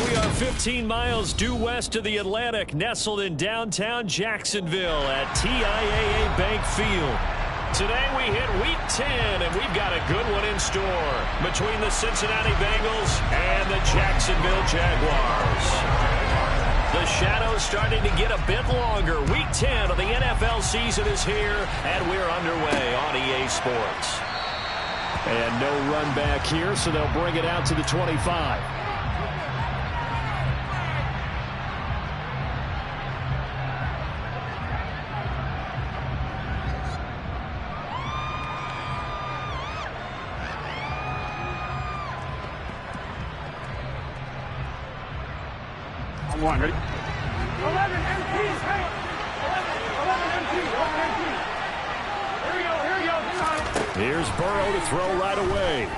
We are 15 miles due west of the Atlantic, nestled in downtown Jacksonville at TIAA Bank Field. Today we hit Week 10, and we've got a good one in store between the Cincinnati Bengals and the Jacksonville Jaguars. The shadow's starting to get a bit longer. Week 10 of the NFL season is here, and we're underway on EA Sports. And no run back here, so they'll bring it out to the 25. One, ready? 11 MPs, hey! 11 MPs, 11 MPs. Here we go. Here's Burrow to throw right away.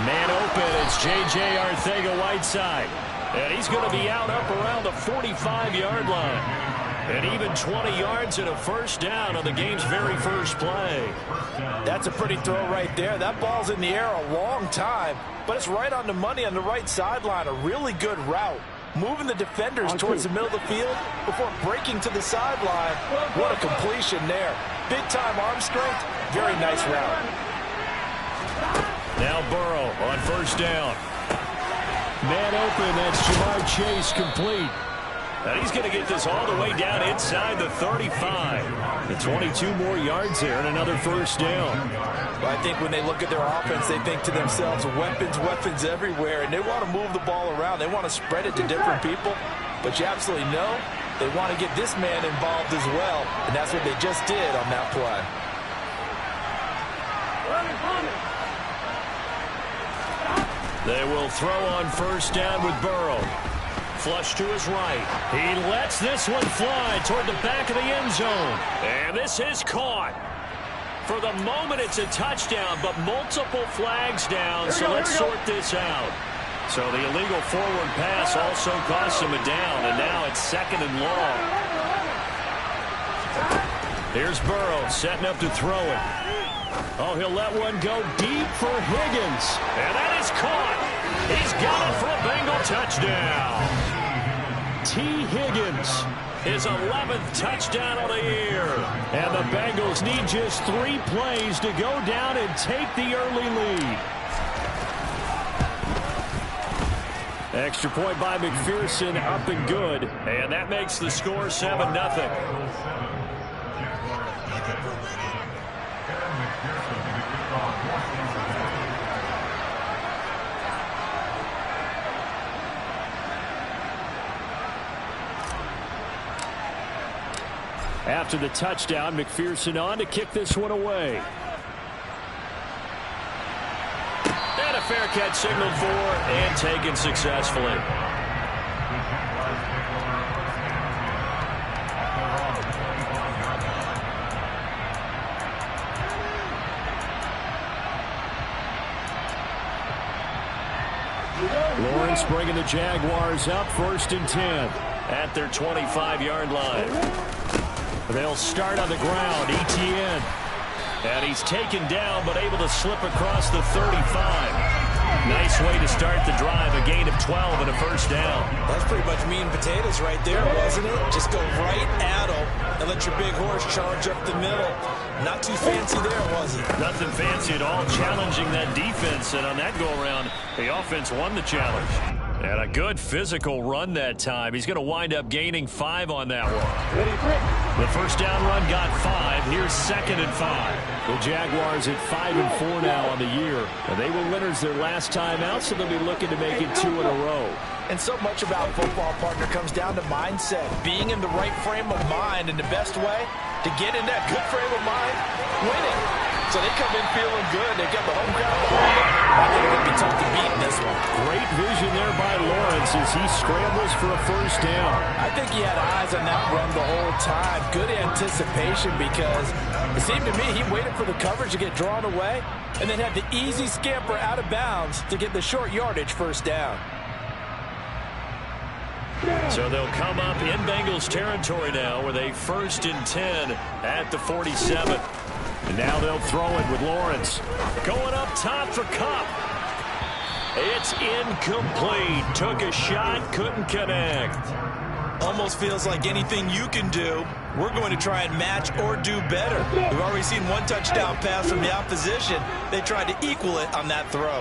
Man open, it's J.J. Arcega-Whiteside. And he's going to be out up around the 45-yard line. And even 20 yards and a first down on the game's very first play. That's a pretty throw right there. That ball's in the air a long time, but it's right on the money on the right sideline. A really good route. Moving the defenders towards the middle of the field before breaking to the sideline. What a completion there. Big-time arm strength. Very nice route. Now Burrow on first down. Man open, that's Jamar Chase complete. And he's going to get this all the way down inside the 35. And 22 more yards there and another first down. Well, I think when they look at their offense, they think to themselves, weapons everywhere. And they want to move the ball around. They want to spread it to different people. But you absolutely know they want to get this man involved as well. And that's what they just did on that play. They will throw on first down with Burrow. Flush to his right. He lets this one fly toward the back of the end zone. And this is caught. For the moment, it's a touchdown, but multiple flags down, so let's sort this out. So the illegal forward pass also costs him a down, and now it's second and long. Here's Burrow setting up to throw it. Oh, he'll let one go deep for Higgins. And that is caught. He's got it for a Bengal touchdown. T. Higgins, his 11th touchdown of the year. And the Bengals need just 3 plays to go down and take the early lead. Extra point by McPherson, up and good. And that makes the score 7-0. After the touchdown, McPherson on to kick this one away. And a fair catch signaled for and taken successfully. Lawrence bringing the Jaguars up, 1st and 10 at their 25-yard line. They'll start on the ground, Etienne. And he's taken down, but able to slip across the 35. Nice way to start the drive, a gain of 12 and a first down. That's pretty much meat and potatoes right there, wasn't it? Just go right at him and let your big horse charge up the middle. Not too fancy there, was it? Nothing fancy at all, challenging that defense. And on that go-around, the offense won the challenge. And a good physical run that time. He's going to wind up gaining 5 on that one. The first down run got 5. Here's 2nd and 5. The Jaguars at 5-4 now on the year. And they were winners their last time out, so they'll be looking to make it 2 in a row. And so much about football, partner, comes down to mindset. Being in the right frame of mind, and the best way to get in that good frame of mind, winning. So they come in feeling good. They got the home crowd behind them. I think they're going to be tough to beat in this one. Great vision there by Lawrence as he scrambles for a first down. I think he had eyes on that run the whole time. Good anticipation because it seemed to me he waited for the coverage to get drawn away and then had the easy scamper out of bounds to get the short yardage first down. So they'll come up in Bengals territory now with a 1st and 10 at the 47. And now they'll throw it with Lawrence. Going up top for Kupp. It's incomplete. Took a shot, couldn't connect. Almost feels like anything you can do, we're going to try and match or do better. We've already seen one touchdown pass from the opposition. They tried to equal it on that throw.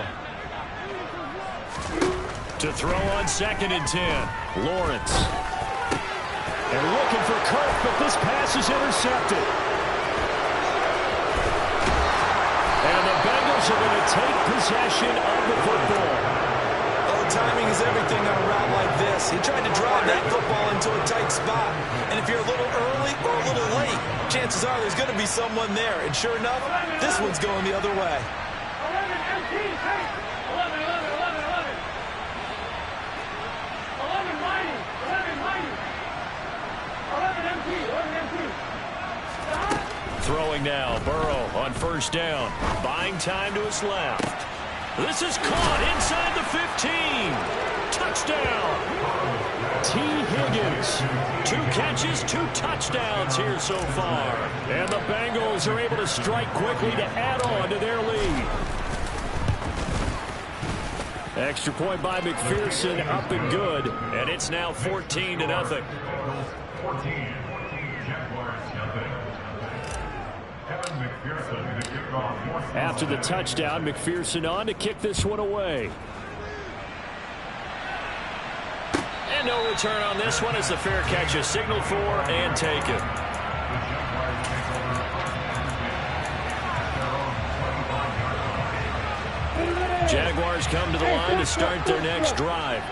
To throw on 2nd and 10. Lawrence. And looking for Kirk, but this pass is intercepted. And the Bengals are going to take possession of the football. Oh, timing is everything on a route like this. He tried to drive that football into a tight spot. And if you're a little early or a little late, chances are there's going to be someone there. And sure enough, this one's going the other way. 11 empty, hey! 11, 11, 11, 11. 11 mighty, 11 mighty. 11 empty, 11 empty. Stop. Throwing now, Burrow on 1st down. Buying time to his left. This is caught inside the 15. Touchdown. T. Higgins. 2 catches, 2 touchdowns here so far. And the Bengals are able to strike quickly to add on to their lead. Extra point by McPherson, up and good. And it's now 14-0. After the touchdown, McPherson on to kick this one away. And no return on this one as the fair catch is signaled for and taken. Jaguars come to the line to start their next drive.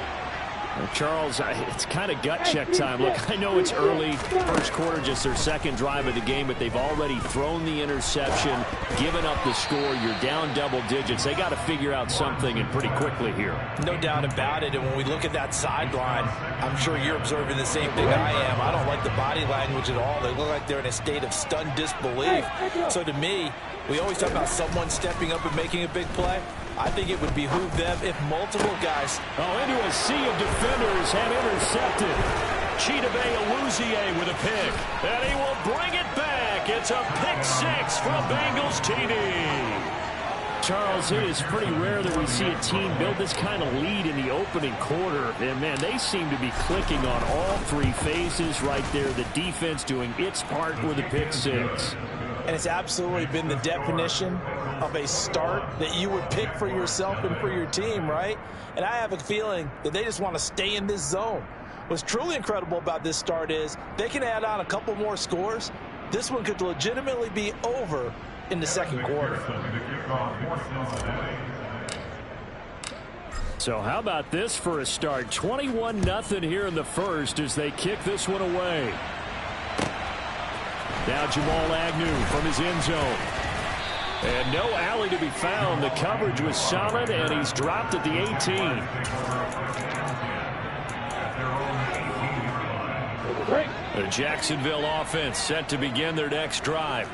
Charles, it's kind of gut check time. Look, I know it's early, 1st quarter, just their 2nd drive of the game, but they've already thrown the interception, given up the score. You're down double digits. They got to figure out something, and pretty quickly here. No doubt about it. And when we look at that sideline, I'm sure you're observing the same thing I am. I don't like the body language at all. They look like they're in a state of stunned disbelief. So to me, we always talk about someone stepping up and making a big play. I think it would behoove them if multiple guys. Into a sea of defenders have intercepted. Chidobe Awuzie with a pick. And he will bring it back. It's a pick 6 for a Bengals TD. Charles, it is pretty rare that we see a team build this kind of lead in the opening quarter. And, man, they seem to be clicking on all 3 phases right there. The defense doing its part with a pick 6. And it's absolutely been the definition of a start that you would pick for yourself and for your team, right? And I have a feeling that they just want to stay in this zone. What's truly incredible about this start is they can add on a couple more scores. This one could legitimately be over in the 2nd quarter. So how about this for a start? 21-0 here in the 1st as they kick this one away. Now Jamal Agnew from his end zone. And no alley to be found. The coverage was solid, and he's dropped at the 18. The Jacksonville offense set to begin their next drive.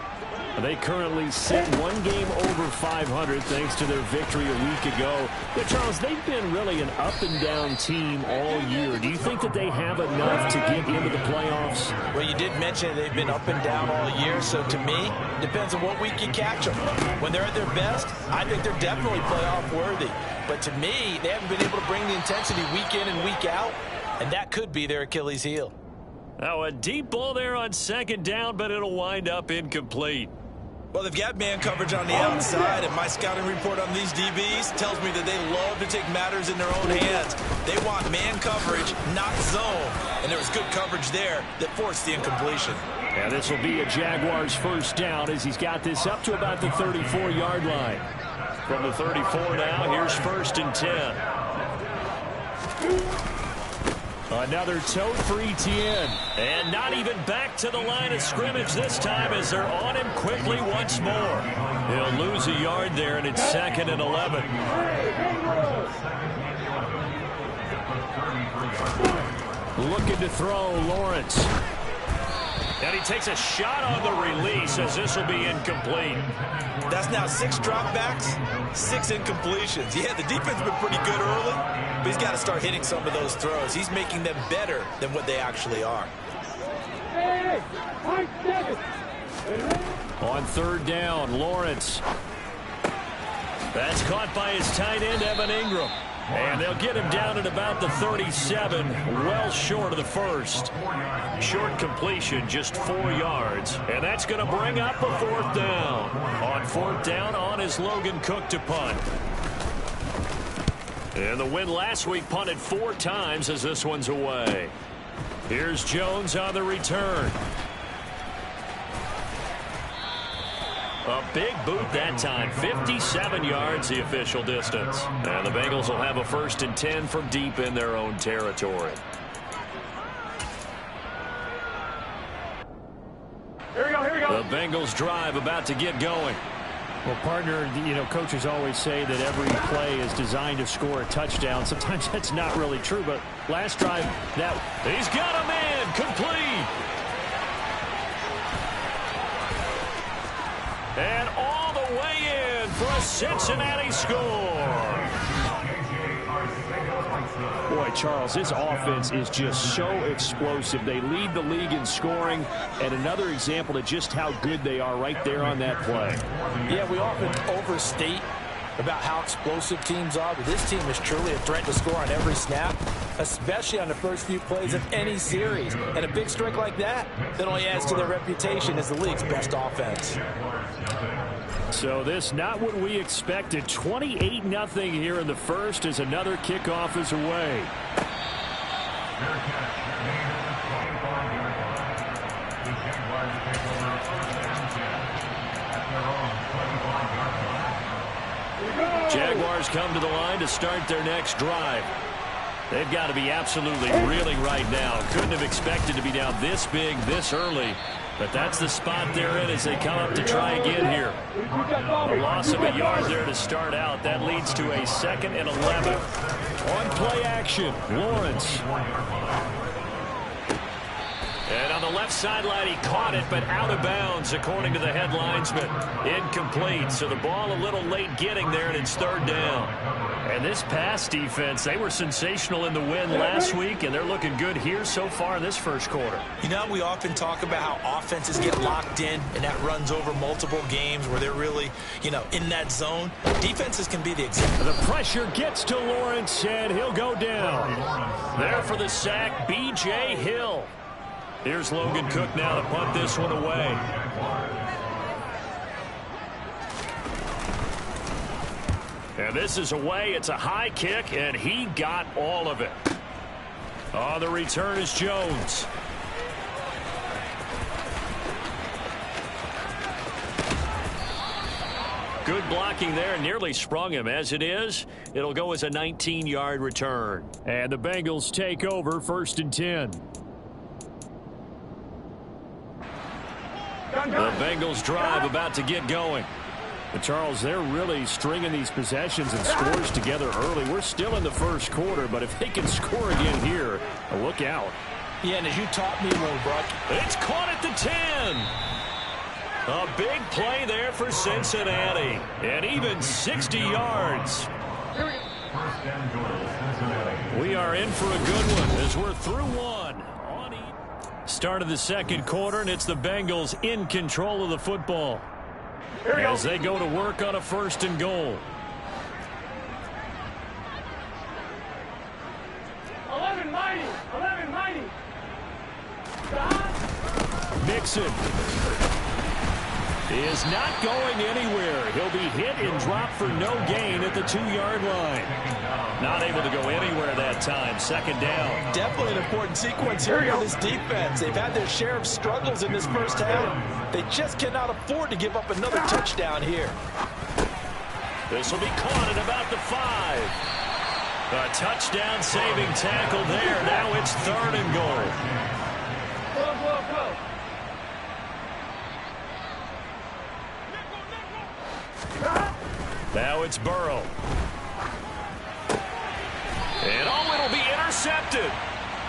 They currently sit 1 game over 500 thanks to their victory a week ago. But Charles, they've been really an up-and-down team all year. Do you think that they have enough to get into the playoffs? Well, you did mention they've been up and down all year, so to me, depends on what week you catch them. When they're at their best, I think they're definitely playoff worthy. But to me, they haven't been able to bring the intensity week in and week out, and that could be their Achilles heel. Now a deep ball there on 2nd down, but it'll wind up incomplete. Well, they've got man coverage on the outside, and my scouting report on these DBs tells me that they love to take matters in their own hands. They want man coverage, not zone. And there was good coverage there that forced the incompletion. And this will be a Jaguars 1st down as he's got this up to about the 34-yard line. From the 34 now, here's 1st and 10. Another tote for Etienne. And not even back to the line of scrimmage this time as they're on him quickly once more. He'll lose a yard there, and it's 2nd and 11. Looking to throw, Lawrence. And he takes a shot on the release as this will be incomplete. That's now 6 dropbacks, 6 incompletions. Yeah, the defense has been pretty good early, but he's got to start hitting some of those throws. He's making them better than what they actually are. On 3rd down, Lawrence. That's caught by his tight end, Evan Ingram. And they'll get him down at about the 37, well short of the first. Short completion, just 4 yards. And that's going to bring up a 4th down. On 4th down, on is Logan Cook to punt. And the win last week punted 4 times as this one's away. Here's Jones on the return. A big boot that time. 57 yards the official distance. And the Bengals will have a 1st and 10 from deep in their own territory. Here we go, here we go. The Bengals drive about to get going. Well, partner, you know, coaches always say that every play is designed to score a touchdown. Sometimes that's not really true, but last drive, that... He's got a man, complete. And all the way in for a Cincinnati score. Boy, Charles, this offense is just so explosive. They lead the league in scoring, and another example of just how good they are right there on that play. Yeah, we often overstate about how explosive teams are, but this team is truly a threat to score on every snap, especially on the first few plays of any series. And a big strike like that only adds to their reputation as the league's best offense. So this not what we expected. 28-0 here in the first as another kickoff is away. Jaguars come to the line to start their next drive. They've got to be absolutely reeling right now. Couldn't have expected to be down this big this early. But that's the spot they're in as they come up to try again here. A loss of a yard there to start out. That leads to a 2nd and 11. On play action, Lawrence. And on the left sideline, he caught it, but out of bounds, according to the head linesman. Incomplete, so the ball a little late getting there, and it's 3rd down. And this pass defense, they were sensational in the win last week, and they're looking good here so far in this first quarter. You know, we often talk about how offenses get locked in, and that runs over multiple games where they're really, you know, in that zone. Defenses can be the example. The pressure gets to Lawrence, and he'll go down. There for the sack, B.J. Hill. Here's Logan Cook now to punt this one away. And this is away. It's a high kick, and he got all of it. On the return is Jones. Good blocking there, nearly sprung him. As it is, it'll go as a 19-yard return. And the Bengals take over 1st and 10. The Bengals drive about to get going. But Charles, they're really stringing these possessions and scores together early. We're still in the first quarter, but if they can score again here, look out. Yeah, and as you taught me, Brock, it's caught at the 10. A big play there for Cincinnati. And even 60 yards. We are in for a good one as we're through one. Start of the second quarter, and it's the Bengals in control of the football as they go to work on a 1st and goal. 11-90. Mixon is not going anywhere. He'll be hit and dropped for no gain at the 2-yard line. Not able to go anywhere that time. 2nd down. Definitely an important sequence here for this defense. They've had their share of struggles in this first half. They just cannot afford to give up another touchdown here. This will be caught at about the 5. A touchdown saving tackle there. Now it's 3rd and goal. Go. Now it's Burrow. And it'll be intercepted.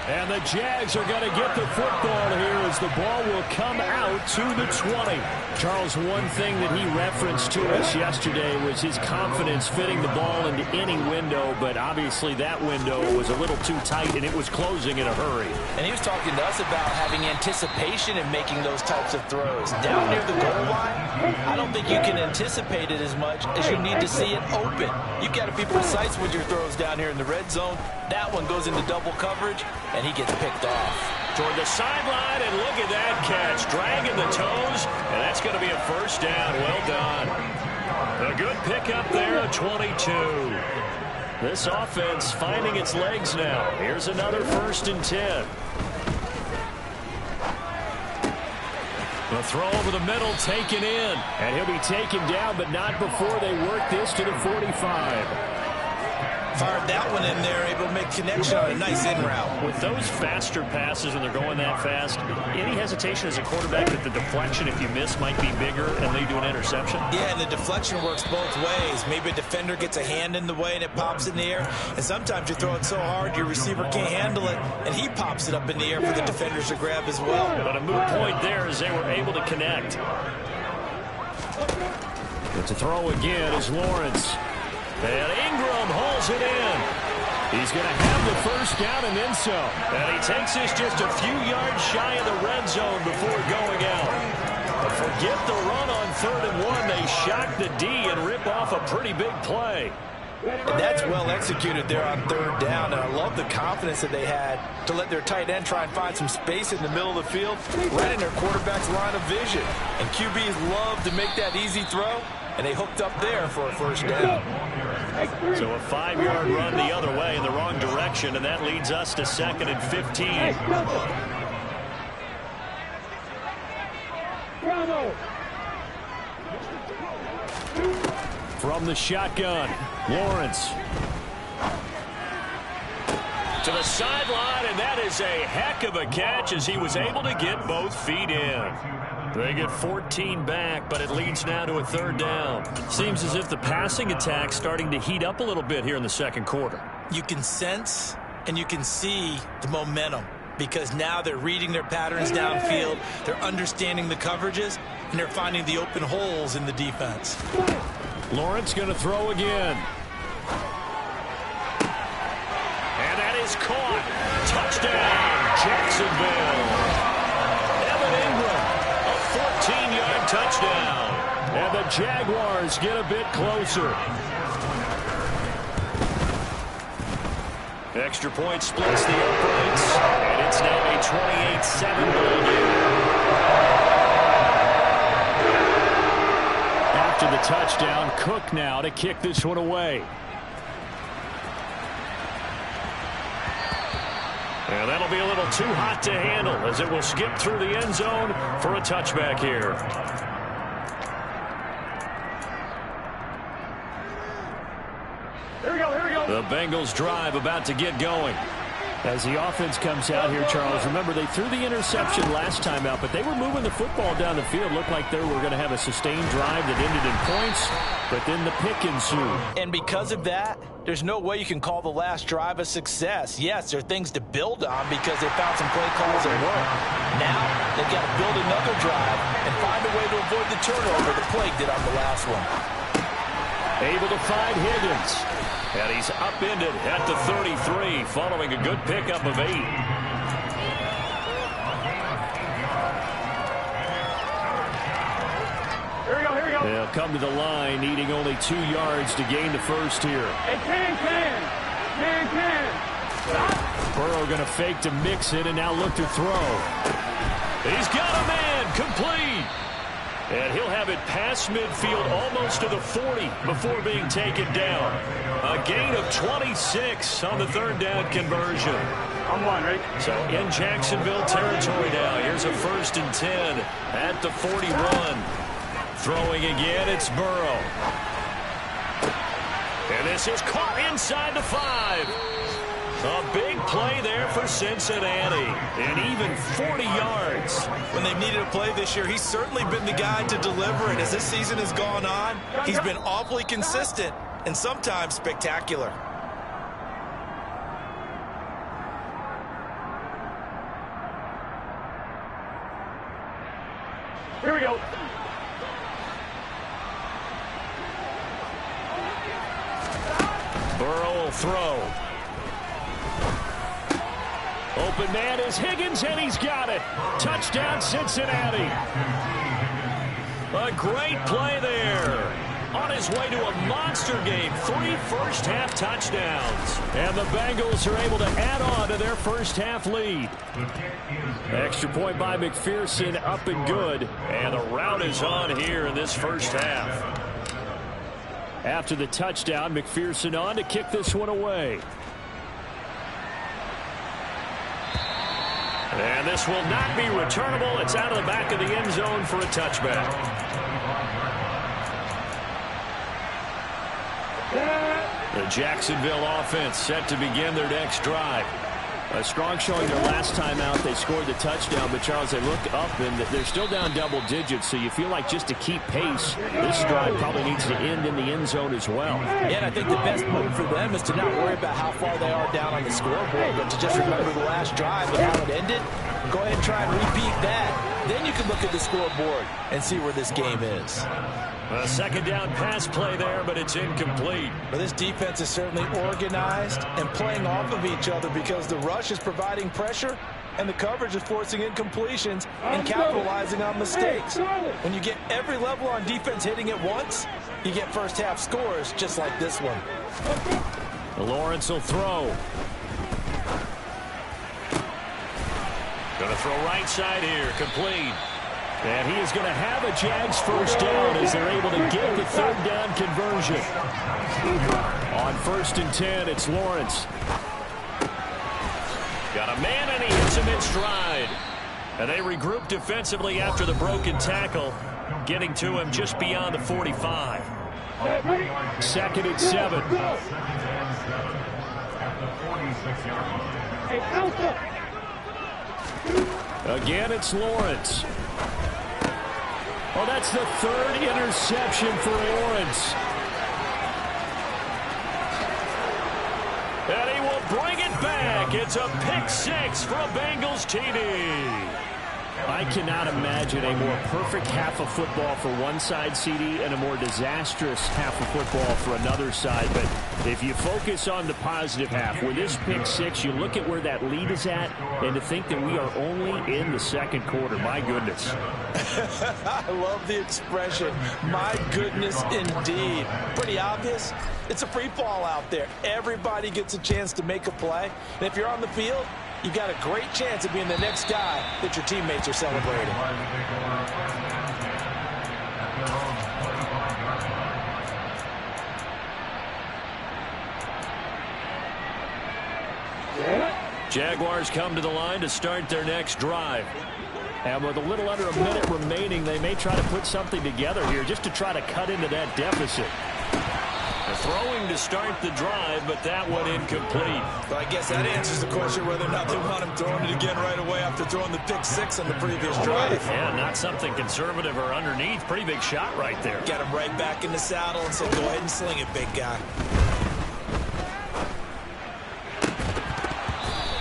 And the Jags are going to get the football here as the ball will come out to the 20. Charles, one thing that he referenced to us yesterday was his confidence fitting the ball into any window, but obviously that window was a little too tight and it was closing in a hurry. And he was talking to us about having anticipation in making those types of throws. Down near the goal line, I don't think you can anticipate it as much as you need to see it open. You've got to be precise with your throws down here in the red zone. That one goes into double coverage, and he gets picked off. Toward the sideline, and look at that catch. Dragging the toes, and that's going to be a first down. Well done. A good pickup there at 22. This offense finding its legs now. Here's another 1st and 10. The throw over the middle taken in. And he'll be taken down, but not before they work this to the 45. Fired that one in there, able to make connection on a nice in route. With those faster passes when they're going that fast, any hesitation as a quarterback that the deflection, if you miss, might be bigger and lead to an interception? Yeah, and the deflection works both ways. Maybe a defender gets a hand in the way and it pops in the air. And sometimes you throw it so hard your receiver can't handle it, and he pops it up in the air for the defenders to grab as well. But a moot point there as they were able to connect. But to throw again is Lawrence. And Ingram hauls it in. He's going to have the first down and then some. And he takes this just a few yards shy of the red zone before going out. But forget the run on 3rd and 1. They shock the D and rip off a pretty big play. And that's well executed there on 3rd down. And I love the confidence that they had to let their tight end try and find some space in the middle of the field, right in their quarterback's line of vision. And QBs love to make that easy throw, and they hooked up there for a first down. So a 5-yard run the other way in the wrong direction, and that leads us to 2nd and 15. From the shotgun, Lawrence. To the sideline, and that is a heck of a catch as he was able to get both feet in. They get 14 back, but it leads now to a 3rd down. Seems as if the passing attack's starting to heat up a little bit here in the 2nd quarter. You can sense and you can see the momentum because now they're reading their patterns downfield, they're understanding the coverages, and they're finding the open holes in the defense. Lawrence going to throw again. And that is caught. Touchdown, Jacksonville. Evan Ingram, a 14-yard touchdown. And the Jaguars get a bit closer. Extra point splits the uprights, and it's now a 28-7 ball game. After the touchdown, Cook now to kick this one away. And that'll be a little too hot to handle as it will skip through the end zone for a touchback here. Here we go, here we go. The Bengals drive about to get going. As the offense comes out here, Charles, remember they threw the interception last time out, but they were moving the football down the field. Looked like they were going to have a sustained drive that ended in points, but then the pick ensued. And because of that, there's no way you can call the last drive a success. Yes, there are things to build on because they found some play calls that work. Now, they've got to build another drive and find a way to avoid the turnover the plague did on the last one. Able to find Higgins. And he's upended at the 33 following a good pickup of 8. Here we go, here we go. They'll come to the line, needing only 2 yards to gain the first here. Hey, can. Stop. Burrow going to fake to mix it and now look to throw. He's got a man, complete. And he'll have it past midfield almost to the 40 before being taken down. A gain of 26 on the 3rd down conversion. I'm one, right? So in Jacksonville territory now. Here's a 1st and 10 at the 41. Throwing again, it's Burrow. And this is caught inside the 5. A big play there for Cincinnati, and even 40 yards. When they've needed a play this year, he's certainly been the guy to deliver it. As this season has gone on, he's been awfully consistent and sometimes spectacular. Here we go. Burrow will throw. Open man is Higgins, and he's got it. Touchdown, Cincinnati. A great play there. On his way to a monster game. 3 first-half touchdowns. And the Bengals are able to add on to their first-half lead. Extra point by McPherson, up and good. And the rout is on here in this first half. After the touchdown, McPherson on to kick this one away. And this will not be returnable. It's out of the back of the end zone for a touchback. The Jacksonville offense set to begin their next drive. A strong showing their last time out. They scored the touchdown, but Charles, they look up and they're still down double digits, so you feel like just to keep pace, this drive probably needs to end in the end zone as well. Yeah, and I think the best move for them is to not worry about how far they are down on the scoreboard, but to just remember the last drive and how it ended. Go ahead and try and repeat that. Then you can look at the scoreboard and see where this game is. A second down pass play there, but it's incomplete. But this defense is certainly organized and playing off of each other because the rush is providing pressure and the coverage is forcing incompletions and capitalizing on mistakes. When you get every level on defense hitting at once, you get first half scores just like this one. Lawrence will throw. Going to throw right side here, complete. And he is going to have a Jags first down as they're able to get the third down conversion. On 1st and 10, it's Lawrence. Got a man, and he hits him in stride. And they regroup defensively after the broken tackle, getting to him just beyond the 45. 2nd and 7. Again, it's Lawrence. Oh, that's the 3rd interception for Lawrence. And he will bring it back. It's a pick 6 for a Bengals TD. I cannot imagine a more perfect half of football for one side, CD, and a more disastrous half of football for another side. But if you focus on the positive half, with this pick 6, you look at where that lead is at, and to think that we are only in the 2nd quarter. My goodness. I love the expression. My goodness, indeed. Pretty obvious. It's a free fall out there. Everybody gets a chance to make a play. And if you're on the field, you've got a great chance of being the next guy that your teammates are celebrating. Jaguars come to the line to start their next drive. And with a little under a minute remaining, they may try to put something together here just to try to cut into that deficit. Throwing to start the drive, but that one incomplete. Well, I guess that answers the question whether or not they want him throwing it again right away after throwing the pick 6 on the previous drive. Yeah, not something conservative or underneath. Pretty big shot right there. Got him right back in the saddle and said, go ahead and sling it, big guy.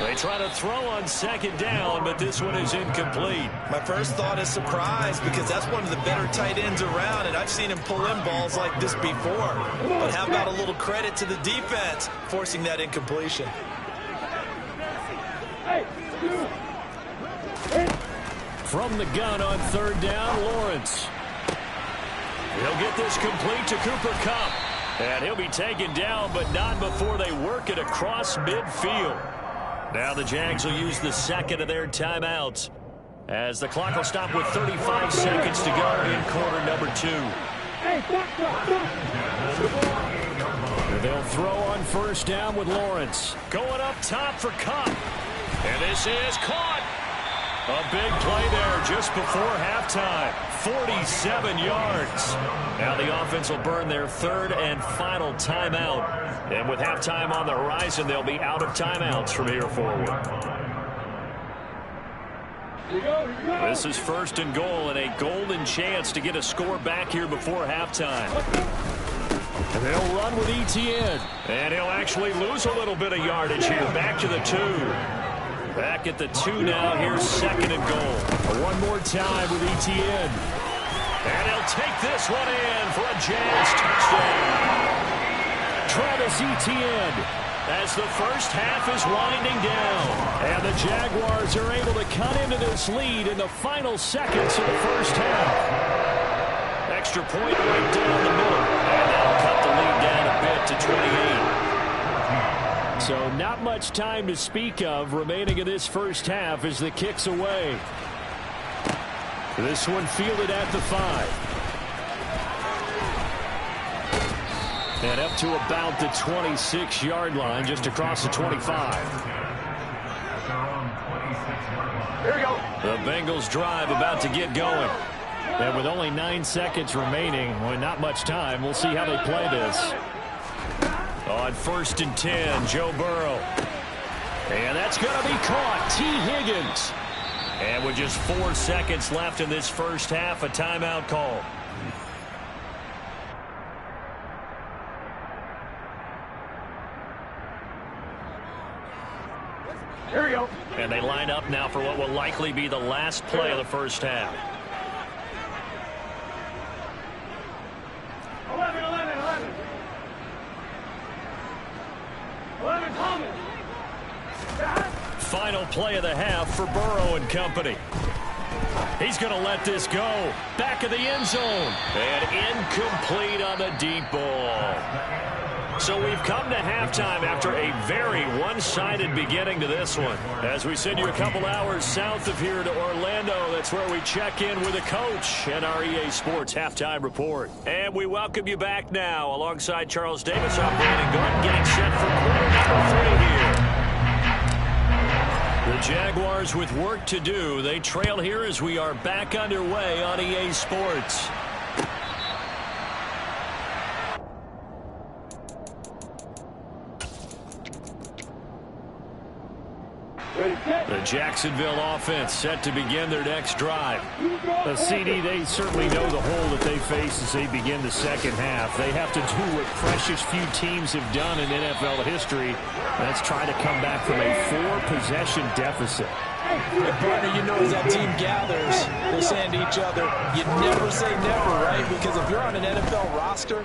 They try to throw on 2nd down, but this one is incomplete. My first thought is surprise because that's one of the better tight ends around, and I've seen him pull in balls like this before. But how about a little credit to the defense forcing that incompletion? From the gun on 3rd down, Lawrence. He'll get this complete to Cooper Kupp. And he'll be taken down, but not before they work it across midfield. Now the Jags will use the 2nd of their timeouts as the clock will stop with 35 seconds to go in quarter number 2. They'll throw on 1st down with Lawrence. Going up top for Kupp. And this is caught. A big play there just before halftime. 47 yards. Now the offense will burn their 3rd and final timeout. And with halftime on the horizon, they'll be out of timeouts from here forward. This is 1st and goal and a golden chance to get a score back here before halftime. And they'll run with Etienne. And he'll actually lose a little bit of yardage here. Back to the 2. Back at the 2 now. Here's 2nd and goal. One more time with Etienne. And he'll take this one in for a Jags touchdown. Travis Etienne. As the first half is winding down. And the Jaguars are able to cut into this lead in the final seconds of the first half. Extra point right down the middle. And that'll cut the lead down a bit to 28. So not much time to speak of remaining in this first half as the kick's away. This one fielded at the 5. And up to about the 26-yard line, just across the 25. Here we go. The Bengals drive about to get going. And with only 9 seconds remaining, well, not much time, we'll see how they play this. On 1st and 10, Joe Burrow. And that's going to be caught. T. Higgins. And with just 4 seconds left in this first half, a timeout call. Here we go. And they line up now for what will likely be the last play of the first half. 11, 11, 11. 11 coming. Final play of the half for Burrow and company. He's going to let this go. Back of the end zone. And incomplete on the deep ball. So we've come to halftime after a very one-sided beginning to this one. As we send you a couple hours south of here to Orlando, that's where we check in with the coach and our EA Sports Halftime Report. And we welcome you back now alongside Charles Davis. I'm Brandon Gordon getting set for quarter number 3 here. The Jaguars with work to do. They trail here as we are back underway on EA Sports. The Jacksonville offense set to begin their next drive. The CD, they certainly know the hole that they face as they begin the second half. They have to do what precious few teams have done in NFL history. That's try to come back from a 4-possession deficit. And partner, you know, as that team gathers, they're saying to each other, you never say never, right? Because if you're on an NFL roster,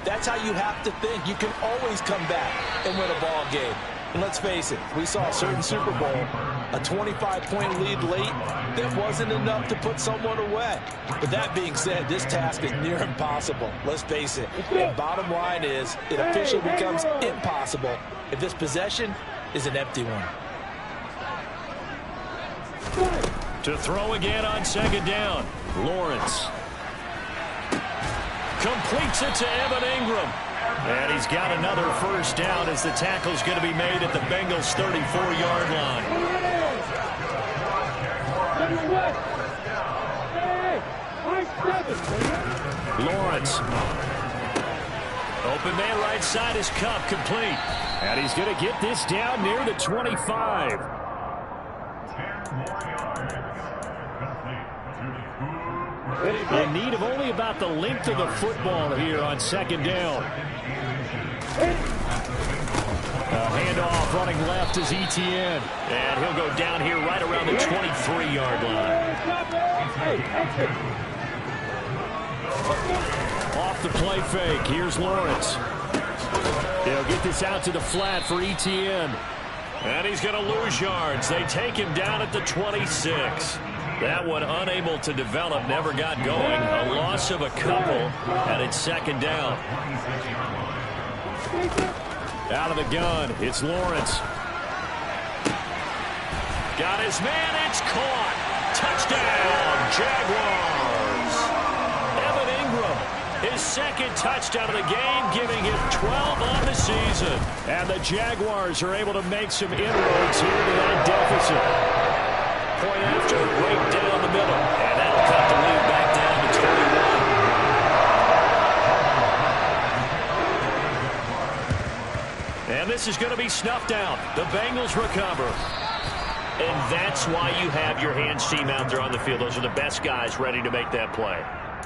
that's how you have to think. You can always come back and win a ball game. And let's face it, we saw a certain Super Bowl, a 25-point lead late that wasn't enough to put someone away. But that being said, this task is near impossible. Let's face it. And bottom line is, it officially becomes impossible if this possession is an empty one. To throw again on 2nd down. Lawrence completes it to Evan Ingram. And he's got another first down as the tackle's going to be made at the Bengals' 34-yard line. Lawrence. Open man right side is Cup, complete. And he's going to get this down near the 25. In need of only about the length of the football here on 2nd down. Handoff running left is Etienne. And he'll go down here right around the 23-yard line. Off the play fake. Here's Lawrence. They'll get this out to the flat for Etienne. And he's going to lose yards. They take him down at the 26. That one unable to develop, never got going. A loss of a couple, and it's 2nd down. Out of the gun, it's Lawrence. Got his man, it's caught. Touchdown, Jaguars. Evan Ingram, his 2nd touchdown of the game, giving him 12 on the season. And the Jaguars are able to make some inroads here to that deficit. Point after, right down the middle. And that'll cut the lead back down to 21. And this is going to be snuffed out. The Bengals recover. And that's why you have your hands team out there on the field. Those are the best guys ready to make that play.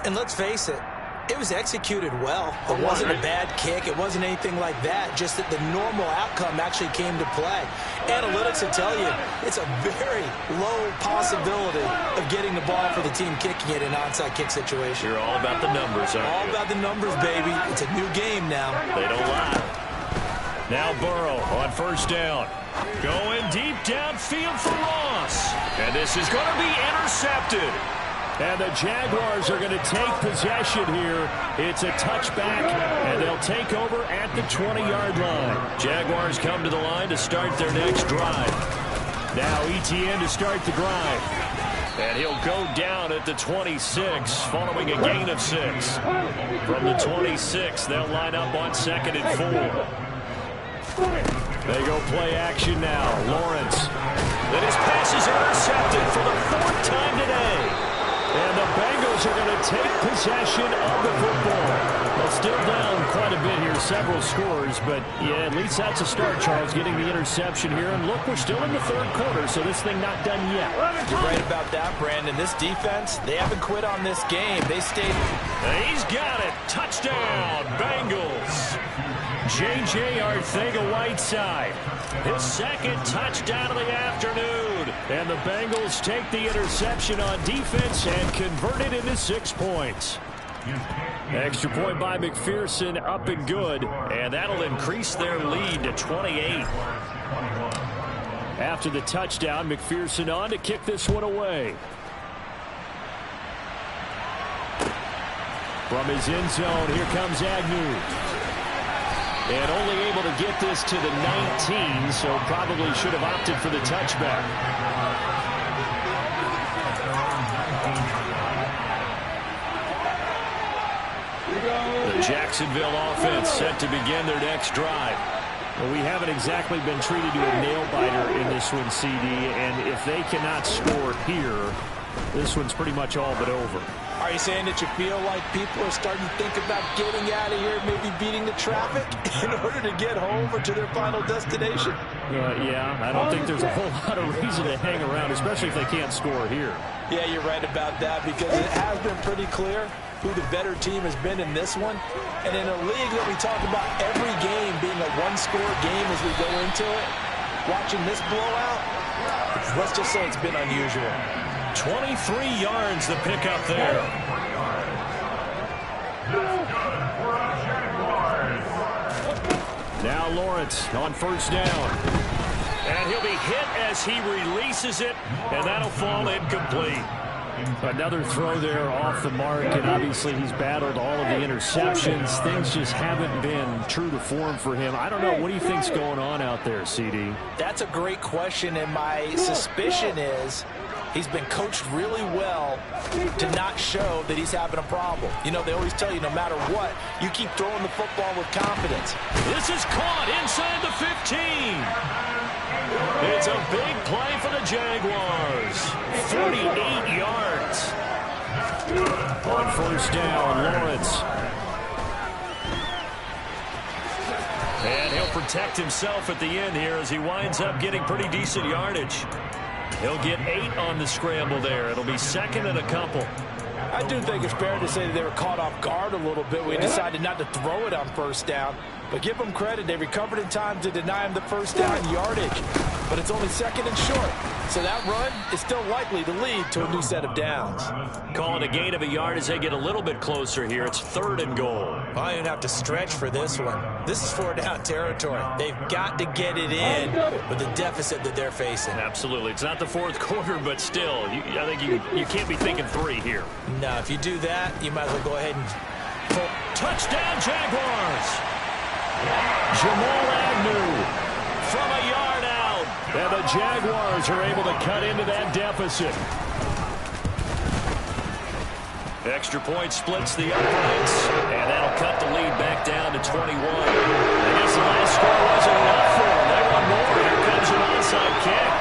And let's face it, It was executed well. It wasn't a bad kick. It wasn't anything like that. Just that the normal outcome actually came to play. Analytics will tell you it's a very low possibility of getting the ball for the team kicking it in an onside kick situation. You're all about the numbers, aren't you? All about the numbers, baby. It's a new game now. They don't lie. Now Burrow on first down. Going deep downfield for Ross. And this is going to be intercepted. And the Jaguars are going to take possession here. It's a touchback, and they'll take over at the 20-yard line. Jaguars come to the line to start their next drive. Now ETN to start the drive. And he'll go down at the 26, following a gain of 6. From the 26, they'll line up on 2nd and 4. They go play action now. Lawrence. Then his pass is intercepted for the 4th time today. And the Bengals are going to take possession of the football. Well, still down quite a bit here, several scores, but yeah, at least that's a start, Charles, getting the interception here. And look, we're still in the 3rd quarter, so this thing not done yet. You're right about that, Brandon. This defense, they haven't quit on this game. They stayed. He's got it. Touchdown, Bengals. J.J. Arcega-Whiteside, his 2nd touchdown of the afternoon. And the Bengals take the interception on defense and convert it into 6 points. Extra point by McPherson, up and good. And that'll increase their lead to 28. After the touchdown, McPherson on to kick this one away. From his end zone, here comes Agnew. And only able to get this to the 19, so probably should have opted for the touchback. The Jacksonville offense set to begin their next drive. Well, we haven't exactly been treated to a nail-biter in this one, CD, and if they cannot score here, this one's pretty much all but over. Are you saying that you feel like people are starting to think about getting out of here, maybe beating the traffic in order to get home or to their final destination? Yeah, I don't think there's a whole lot of reason to hang around, especially if they can't score here. Yeah, you're right about that, because it has been pretty clear who the better team has been in this one. And in a league that we talk about every game being a one-score game as we go into it, watching this blowout, let's just say it's been unusual. 23 yards the pickup there. Now Lawrence on first down. And he'll be hit as he releases it, and that'll fall incomplete. Another throw there off the mark, and obviously he's battled all of the interceptions. Things just haven't been true to form for him. I don't know. What do you think's going on out there, CD? That's a great question, and my suspicion is he's been coached really well to not show that he's having a problem. You know, they always tell you no matter what, you keep throwing the football with confidence. This is caught inside the 15. It's a big play for the Jaguars. 48 yards. On first down, Lawrence. And he'll protect himself at the end here as he winds up getting pretty decent yardage. He'll get 8 on the scramble there. It'll be 2nd and a couple. I do think it's fair to say that they were caught off guard a little bit. We decided not to throw it on first down. But give them credit. They recovered in time to deny him the first down yardage. But it's only 2nd and short. So that run is still likely to lead to a new set of downs. Call it a gain of a yard as they get a little bit closer here. It's 3rd and goal. I don't even have to stretch for this one. This is 4-down territory. They've got to get it in with the deficit that they're facing. Absolutely. It's not the 4th quarter, but still, I think you can't be thinking 3 here. No, if you do that, you might as well go ahead and pull. Touchdown, Jaguars! Jamal Agnew from a yard out. And the Jaguars are able to cut into that deficit. Extra point splits the uprights, and that'll cut the lead back down to 21. I guess the last score wasn't enough for them. They want more. Here comes an onside kick.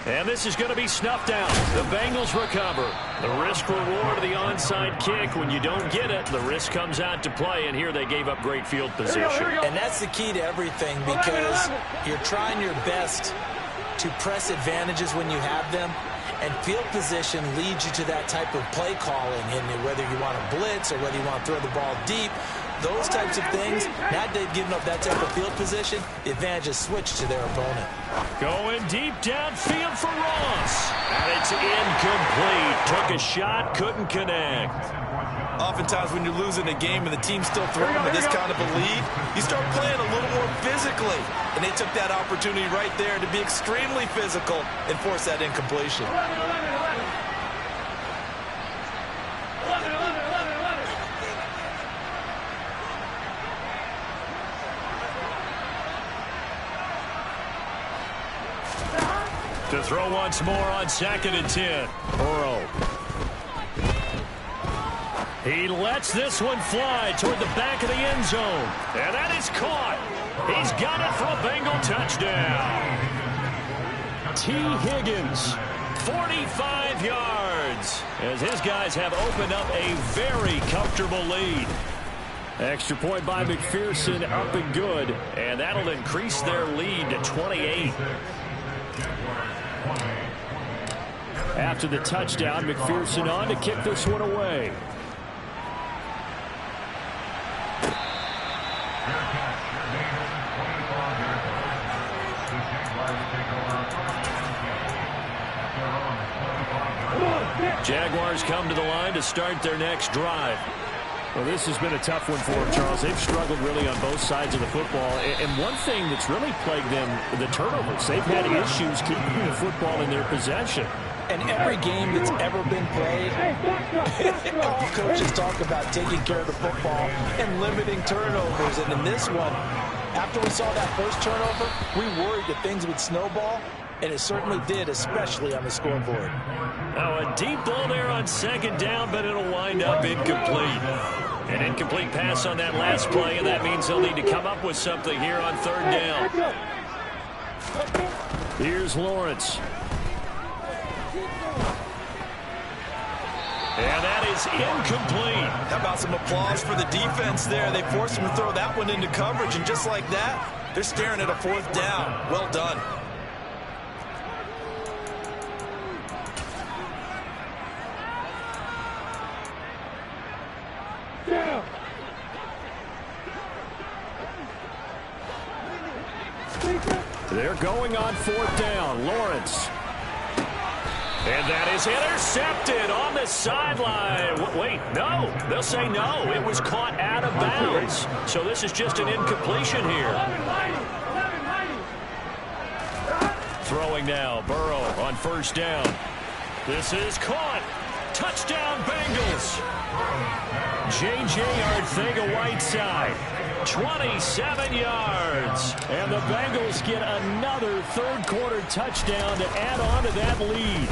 And this is going to be snuffed out. The Bengals recover. The risk-reward of the onside kick. When you don't get it, the risk comes out to play, and here they gave up great field position. And that's the key to everything, because you're trying your best to press advantages when you have them, and field position leads you to that type of play calling, and whether you want to blitz or whether you want to throw the ball deep, those types of things. Now they've given up that type of field position, the advantage is switched to their opponent. Going deep downfield for Ross, and it's incomplete. Took a shot, couldn't connect. Oftentimes when you're losing a game and the team's still throwing with this kind of a lead, you start playing a little more physically. And they took that opportunity right there to be extremely physical and force that incompletion. To throw once more on 2nd and 10. Burrow. He lets this one fly toward the back of the end zone. And that is caught. He's got it for a Bengal touchdown. T. Higgins, 45 yards, as his guys have opened up a very comfortable lead. Extra point by McPherson, up and good, and that'll increase their lead to 28. After the touchdown, McPherson on to kick this one away. Jaguars come to the line to start their next drive. Well, this has been a tough one for them, Charles. They've struggled really on both sides of the football. And one thing that's really plagued them, the turnovers. They've had issues keeping the football in their possession. And every game that's ever been played, all coaches talk about taking care of the football and limiting turnovers. And in this one, after we saw that first turnover, we worried that things would snowball, and it certainly did, especially on the scoreboard. Now a deep ball there on 2nd down, but it'll wind up incomplete. An incomplete pass on that last play, and that means they'll need to come up with something here on 3rd down. Here's Lawrence. And that is incomplete. How about some applause for the defense there? They forced him to throw that one into coverage, and just like that, they're staring at a 4th down. Well done. They're going on 4th down. Lawrence. And that is intercepted on the sideline. Wait, no. They'll say no. It was caught out of bounds. So this is just an incompletion here. Throwing now. Burrow on 1st down. This is caught. Touchdown, Bengals. J.J. Arcega-Whiteside. 27 yards. And the Bengals get another 3rd quarter touchdown to add on to that lead.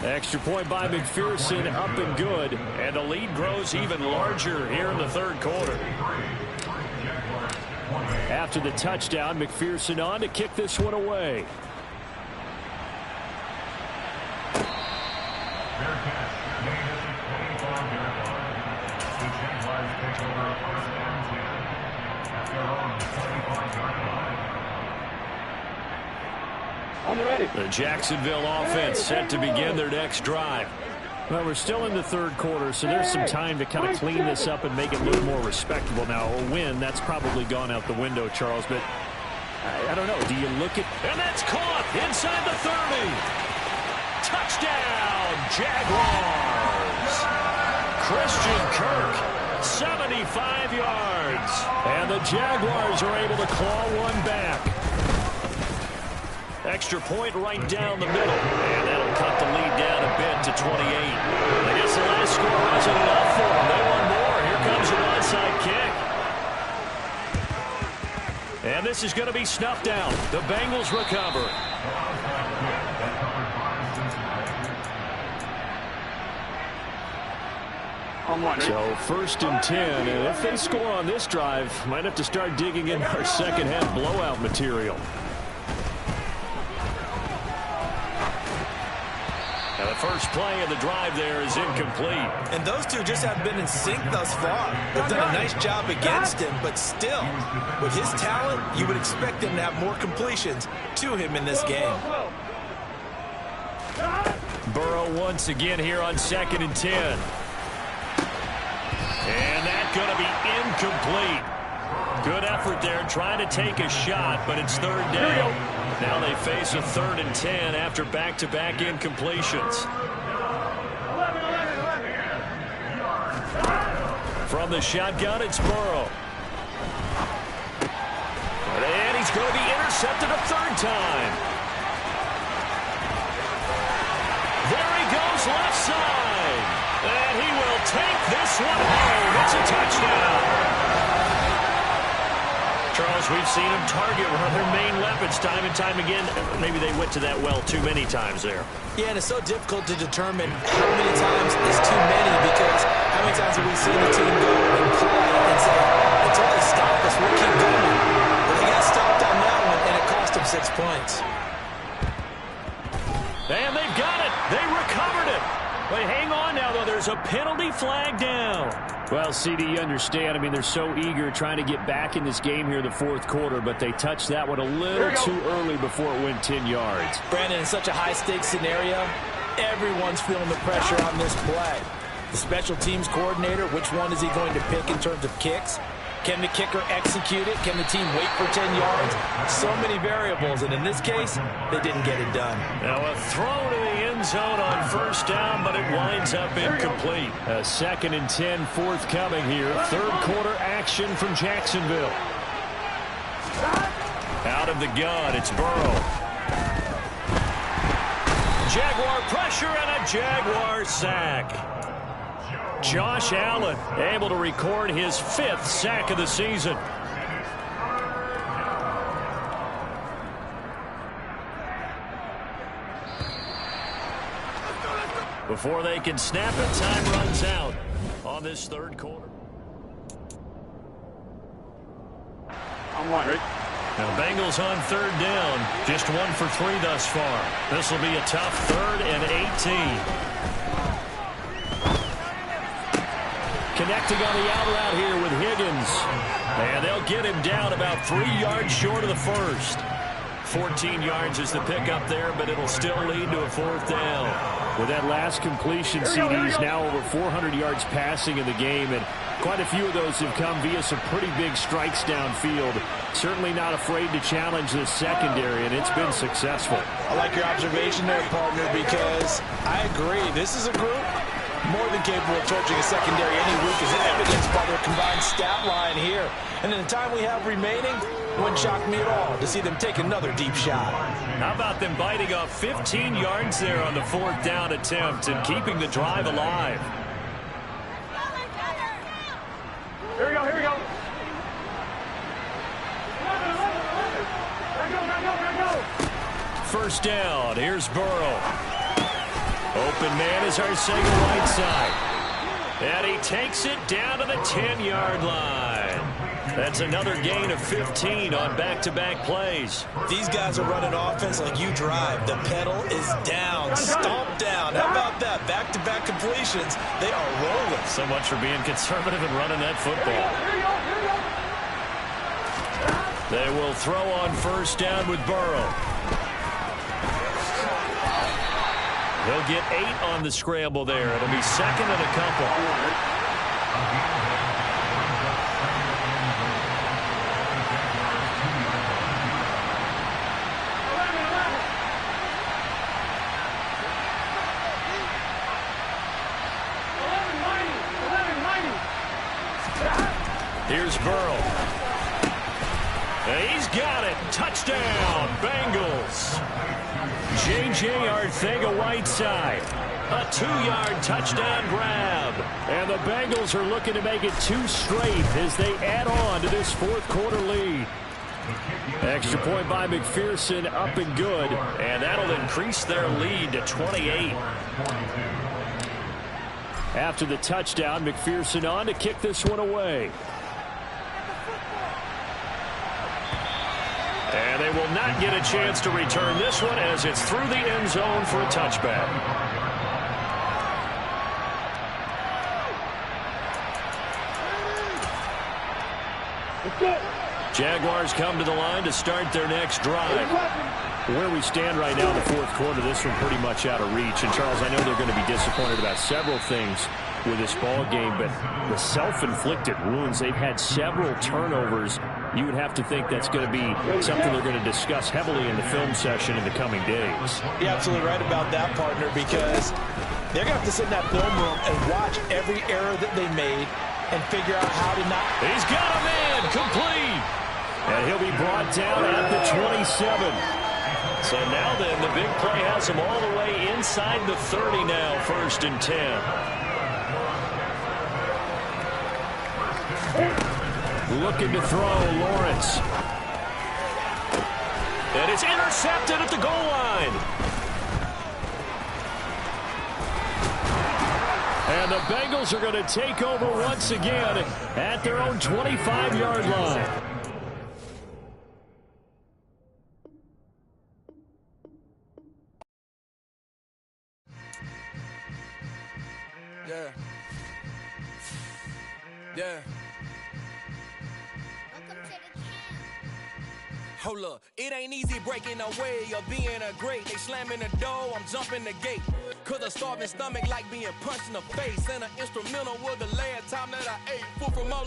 Extra point by McPherson, up and good. And the lead grows even larger here in the 3rd quarter. After the touchdown, McPherson on to kick this one away. The Jacksonville offense set to begin their next drive. Well, we're still in the 3rd quarter, so there's some time to kind of clean this up and make it look more respectable. Now, a win, that's probably gone out the window, Charles, but I don't know. Do you look at... And that's caught inside the 30. Touchdown, Jaguars. Christian Kirk, 75 yards. And the Jaguars are able to claw one back. Extra point right down the middle. And that'll cut the lead down a bit to 28. I guess the last score wasn't enough for them. They want more. Here comes an onside kick. And this is going to be snuffed out. The Bengals recover. So 1st and 10, and if they score on this drive, might have to start digging in our second half blowout material. Now the first play of the drive there is incomplete. And those two just have been in sync thus far. They've done a nice job against him, but still, with his talent, you would expect him to have more completions to him in this game. Burrow once again here on 2nd and 10. And that's going to be incomplete. Good effort there, trying to take a shot, but it's 3rd down. Now they face a 3rd and 10 after back-to-back incompletions. From the shotgun, it's Burrow. And he's going to be intercepted a 3rd time. There he goes, left side. And he will take this one home. It's a touchdown. Charles, we've seen him target one of their main weapons time and time again. Maybe they went to that well too many times there. Yeah, and it's so difficult to determine how many times is too many, because how many times have we seen the team go and play and say, until they stop us, we'll keep going. But they got stopped on that one, and it cost them 6 points. And they've got it. They recovered it. But hang on now, though. There's a penalty flag down. Well, CD, you understand. I mean, they're so eager trying to get back in this game here in the 4th quarter, but they touched that one a little too early before it went 10 yards. Brandon, in such a high-stakes scenario, everyone's feeling the pressure on this play. The special teams coordinator, which one is he going to pick in terms of kicks? Can the kicker execute it? Can the team wait for 10 yards? So many variables, and in this case, they didn't get it done. Now a throw to the end zone on 1st down, but it winds up incomplete. A 2nd and 10 forthcoming here. 3rd quarter action from Jacksonville. Out of the gun, it's Burrow. Jaguar pressure and a Jaguar sack. Josh Allen able to record his 5th sack of the season. Before they can snap it, time runs out on this 3rd quarter. I'm one, right? Now Bengals on 3rd down. Just 1 for 3 thus far. This will be a tough 3rd and 18. Connecting on the out route here with Higgins. And they'll get him down about 3 yards short of the 1st. 14 yards is the pickup there, but it'll still lead to a 4th down. With that last completion, CD's now over 400 yards passing in the game, and quite a few of those have come via some pretty big strikes downfield. Certainly not afraid to challenge this secondary, and it's been successful. I like your observation there, partner, because I agree. This is a group more than capable of torching a secondary any week, as evidenced by their combined stat line here. And in the time we have remaining, it wouldn't shock me at all to see them take another deep shot. How about them biting off 15 yards there on the 4th down attempt and keeping the drive alive? Here we go, here we go. First down, here's Burrow. Open man is Arcega Whiteside. And he takes it down to the 10-yard line. That's another gain of 15 on back-to-back plays. These guys are running offense like you drive. The pedal is down, stomp down. How about that? Back-to-back completions. They are rolling. So much for being conservative and running that football. They will throw on 1st down with Burrow. They'll get 8 on the scramble there. It'll be 2nd and a couple. Here's Burrow. He's got it. Touchdown, Bengals. J.J. Arcega-Whiteside. A 2-yard touchdown grab. And the Bengals are looking to make it 2 straight as they add on to this 4th quarter lead. Extra point by McPherson, up and good. And that'll increase their lead to 28. After the touchdown, McPherson on to kick this one away. And they will not get a chance to return this one as it's through the end zone for a touchback. Jaguars come to the line to start their next drive. Where we stand right now in the fourth quarter, this one pretty much out of reach. And, Charles, I know they're going to be disappointed about several things with this ball game, but the self-inflicted wounds, they've had several turnovers. You would have to think that's going to be something they're going to discuss heavily in the film session in the coming days. You're absolutely right about that, partner, because they're going to have to sit in that film room and watch every error that they made and figure out how to not. He's got a man complete. And he'll be brought down at the 27. So now then, the big play has him all the way inside the 30 now, 1st and 10. Looking to throw, Lawrence. And it's intercepted at the goal line. And the Bengals are going to take over once again at their own 25-yard line. Yeah. Hold up, it ain't easy breaking away or being a great. They slamming the door, I'm jumping the gate. Cause a starving stomach like being punched in the face. And an instrumental was the last time that I ate. Food from all